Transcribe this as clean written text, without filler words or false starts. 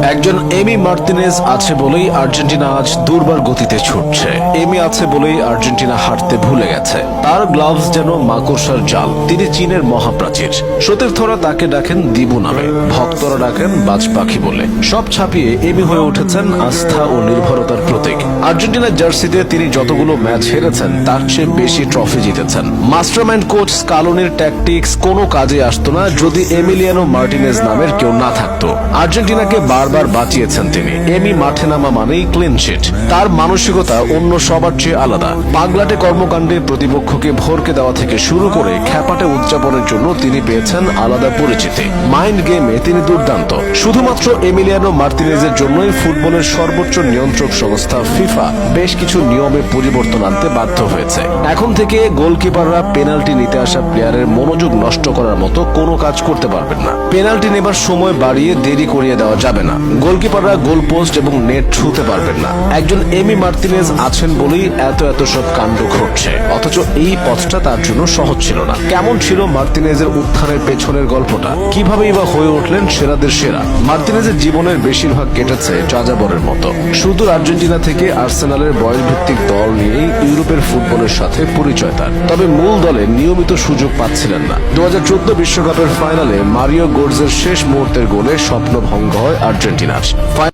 একজন এমি মার্তিনেজ আছে বলেই আর্জেন্টিনা আজ দুর্বার গতিতে ছুটছে। এমি আছে বলেই আর্জেন্টিনা হারতে ভুলে গেছে। তার গ্লাভস যেন মাকড়সার জাল। তিনি চীনের মহাপ্রাচীর। সতীর্থরা তাকে ডাকেন দিবু নামে, ভক্তরা ডাকেন বাজ পাখি বলে। সব ছাপিয়ে এমি হয়ে উঠেছেন আস্থা ও নির্ভরতার প্রতীক। আর্জেন্টিনার জার্সিতে তিনি যতগুলো ম্যাচ হেরেছেন তার চেয়ে বেশি ট্রফি জিতেছেন। মাস্টারমাইন্ড কোচ স্কালোনির ট্যাকটিক্স কোনো কাজে আসতো না যদি এমিলিয়ানো মার্টিনেজ নামের কেউ না থাকতো। আর্জেন্টিনাকে বারবার বাঁচিয়েছেন তিনি। এমি মাঠে নামা মানেই ক্লিন শিট। তার মানসিকতা অন্য সবার চেয়ে আলাদা। পাগলাটে কর্মকাণ্ডে প্রতিপক্ষকে ভরকে দেওয়া থেকে শুরু করে খ্যাপাটে উদযাপনের জন্য তিনি পেয়েছেন আলাদা পরিচিতি। মাইন্ড গেমে তিনি দুর্দান্ত। শুধুমাত্র এমিলিয়ানো মার্তিনেজের জন্যই ফুটবলের সর্বোচ্চ নিয়ন্ত্রক সংস্থা ফিফা বেশ কিছু নিয়মে পরিবর্তন আনতে বাধ্য হয়েছে। এখন থেকে গোলকিপাররা পেনাল্টি নিতে আসা প্লেয়ারের মনোযোগ নষ্ট করার মতো কোনো কাজ করতে পারবেন না। পেনাল্টি নেবার সময় বাড়িয়ে দেরি করিয়ে দেওয়া যাবে না। গোলকিপাররা গোল পোস্ট এবং নেট ছুঁতে পারবেন না। একজন এমি মার্তিনেজ আছেন বলেই এত সব কাণ্ড ঘটছে। অথচ এই পথটা তার জন্য সহজ ছিল না। কেমন ছিল মার্তিনেজের উত্থানের পেছনের গল্পটা? কিভাবেই বা হয়ে উঠলেন সেরাদের সেরা? মার্তিনেজের জীবনের বেশিরভাগ কেটেছে যাযাবরের মতো। সুদূর আর্জেন্টিনা থেকে আর্সেনালের বয়সভিত্তিক দল নিয়েই ইউরোপের ফুটবলের সাথে পরিচয় তার। তবে মূল দলে নিয়মিত সুযোগ পাচ্ছিলেন না। 2014 বিশ্বকাপের ফাইনালে মারিও গোটজের শেষ মুহূর্তের গোলে স্বপ্ন ভঙ্গ হয় আর্জেন্টিনার।